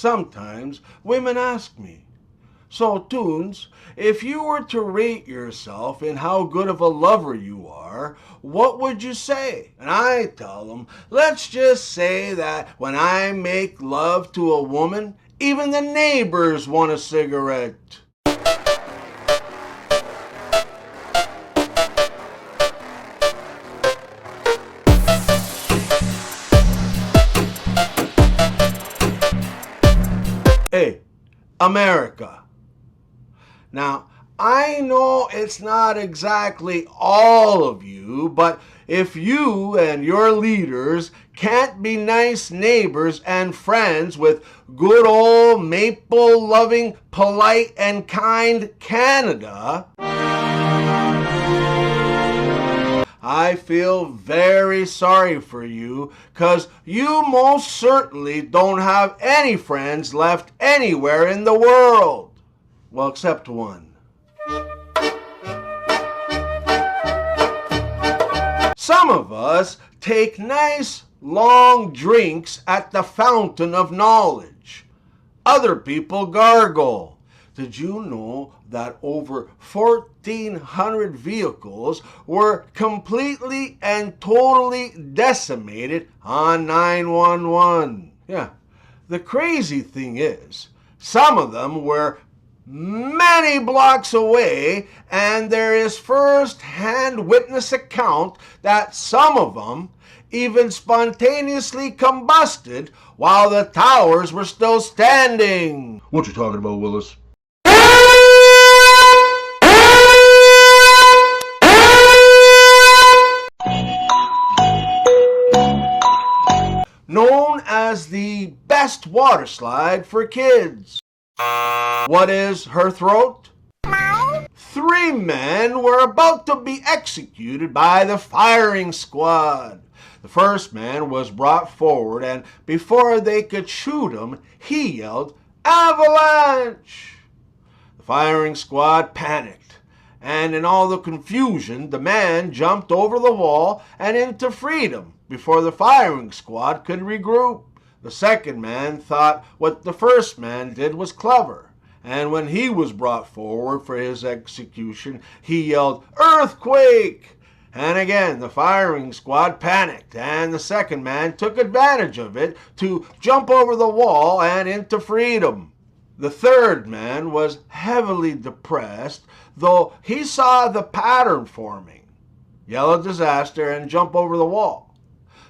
Sometimes women ask me, "So, Toons, if you were to rate yourself in how good of a lover you are, what would you say?" And I tell them, let's just say that when I make love to a woman, even the neighbors want a cigarette. Hey, America. Now, I know it's not exactly all of you, but if you and your leaders can't be nice neighbors and friends with good old maple-loving, polite, and kind Canada, I feel very sorry for you, 'cause you most certainly don't have any friends left anywhere in the world. Well, except one. Some of us take nice long drinks at the fountain of knowledge. Other people gargle. Did you know that over 1,400 vehicles were completely and totally decimated on 911? Yeah, the crazy thing is, some of them were many blocks away, and there is first-hand witness account that some of them even spontaneously combusted while the towers were still standing. What you talking about, Willis? Known as the best water slide for kids. What is her throat? 3 men were about to be executed by the firing squad. The first man was brought forward, and before they could shoot him, he yelled, "Avalanche!" The firing squad panicked, and in all the confusion, the man jumped over the wall and into freedom before the firing squad could regroup. The second man thought what the first man did was clever, and when he was brought forward for his execution, he yelled, "Earthquake!" And again, the firing squad panicked, and the second man took advantage of it to jump over the wall and into freedom. The third man was heavily depressed, though he saw the pattern forming. Yell a disaster and jump over the wall.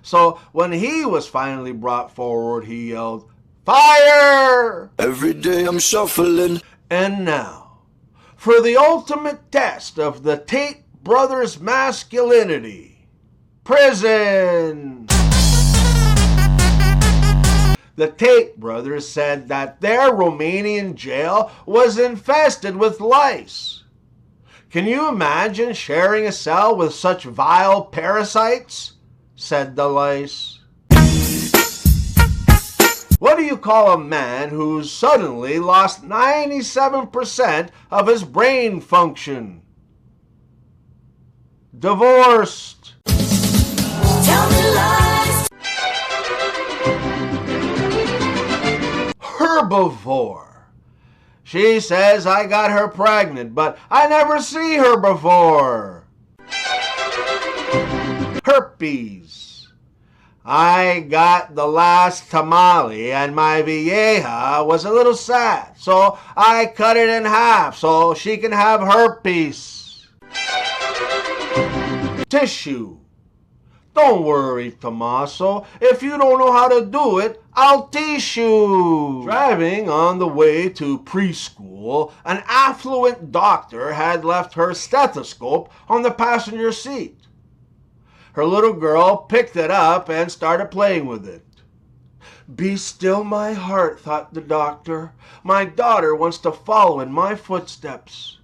So when he was finally brought forward, he yelled, "Fire!" Every day I'm shuffling. And now, for the ultimate test of the Tate brothers' masculinity. Prison! The Tate brothers said that their Romanian jail was infested with lice. Can you imagine sharing a cell with such vile parasites? Said the lice. What do you call a man who's suddenly lost 97% of his brain function? Divorced. Tell me lies. Herbivore. She says I got her pregnant, but I never see her before. Herpes. I got the last tamale and my vieja was a little sad, so I cut it in half so she can have herpes. Tissue. Don't worry, Tommaso. If you don't know how to do it, I'll teach you. Driving on the way to preschool, an affluent doctor had left her stethoscope on the passenger seat. Her little girl picked it up and started playing with it. "Be still, my heart," thought the doctor. "My daughter wants to follow in my footsteps."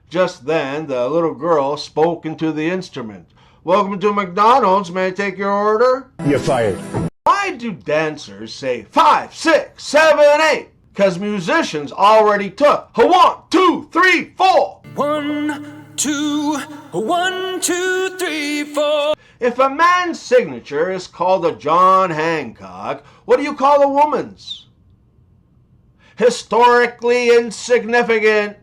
Just then, the little girl spoke into the instrument. "Welcome to McDonald's. May I take your order?" You're fired. Why do dancers say 5, 6, 7, 8? Because musicians already took 1, 2, 3, 4. 1, 2, 1, 2, 3, 4. If a man's signature is called a John Hancock, what do you call a woman's? historically insignificant.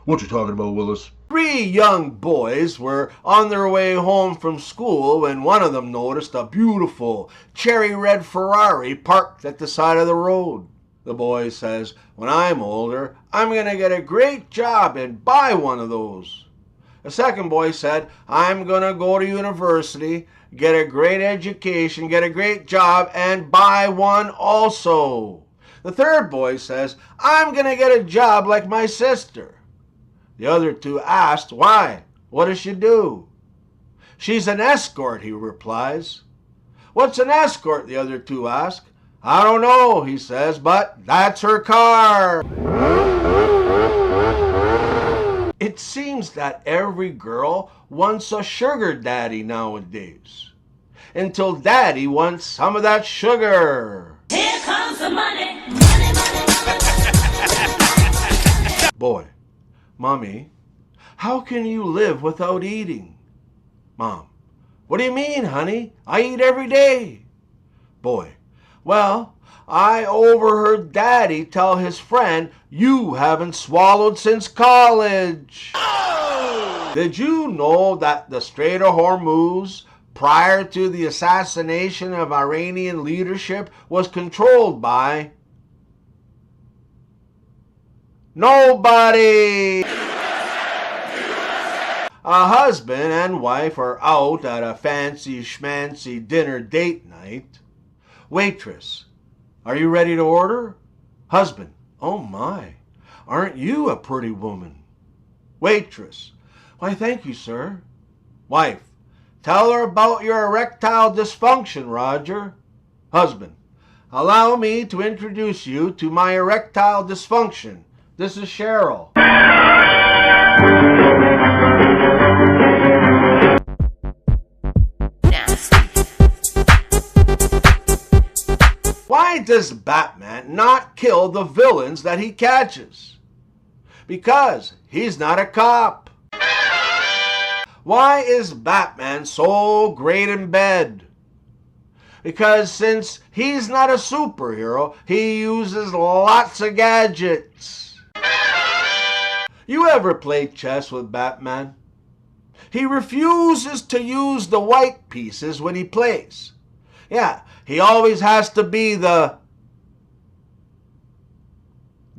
What you talking about, Willis? 3 young boys were on their way home from school when one of them noticed a beautiful cherry red Ferrari parked at the side of the road. The boy says, "When I'm older, I'm going to get a great job and buy one of those." The second boy said, "I'm going to go to university, get a great education, get a great job, and buy one also." The third boy says, "I'm going to get a job like my sister." The other 2 asked, "Why? What does she do?" "She's an escort," he replies. "What's an escort?" the other 2 ask. "I don't know," he says, "but that's her car." It seems that every girl wants a sugar daddy nowadays. Until daddy wants some of that sugar. Here comes the money. Money, money, money. Boy, "Mommy, how can you live without eating?" Mom, "What do you mean, honey? I eat every day." Boy, "Well, I overheard Daddy tell his friend you haven't swallowed since college." Oh! Did you know that the Strait of Hormuz, prior to the assassination of Iranian leadership, was controlled by nobody? A husband and wife are out at a fancy schmancy dinner date night. Waitress, "Are you ready to order?" Husband, "Oh my, aren't you a pretty woman?" Waitress, "Why, thank you, sir." Wife, "Tell her about your erectile dysfunction, Roger." Husband, "Allow me to introduce you to my erectile dysfunction. This is Cheryl." Why does Batman not kill the villains that he catches? Because he's not a cop. Why is Batman so great in bed? Because since he's not a superhero, he uses lots of gadgets. You ever play chess with Batman? He refuses to use the white pieces when he plays. Yeah, he always has to be the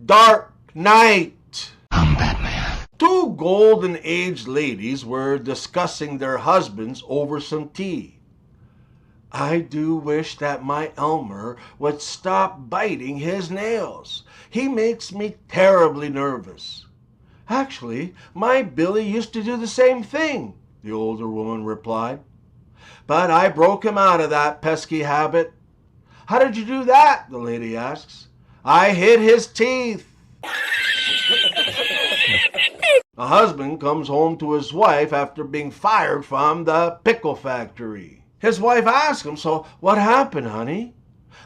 Dark Knight. I'm Batman. 2 golden age ladies were discussing their husbands over some tea. "I do wish that my Elmer would stop biting his nails. He makes me terribly nervous." "Actually, my Billy used to do the same thing," the older woman replied. "But I broke him out of that pesky habit." "How did you do that?" the lady asks. "I hid his teeth." A husband comes home to his wife after being fired from the pickle factory. His wife asks him, "So what happened, honey?"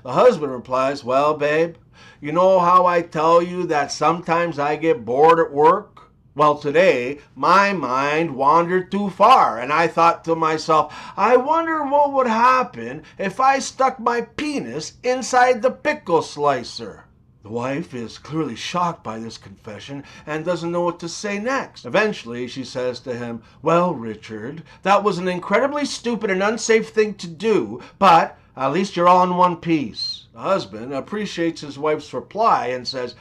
The husband replies, "Well, babe, you know how I tell you that sometimes I get bored at work? Well, today, my mind wandered too far, and I thought to myself, I wonder what would happen if I stuck my penis inside the pickle slicer." The wife is clearly shocked by this confession and doesn't know what to say next. Eventually, she says to him, "Well, Richard, that was an incredibly stupid and unsafe thing to do, but at least you're all in one piece." The husband appreciates his wife's reply and says,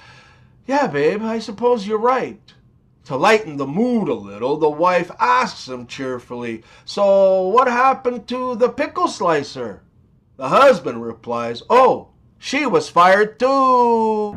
"Yeah, babe, I suppose you're right." To lighten the mood a little, the wife asks him cheerfully, "So what happened to the pickle slicer?" The husband replies, "Oh, she was fired too."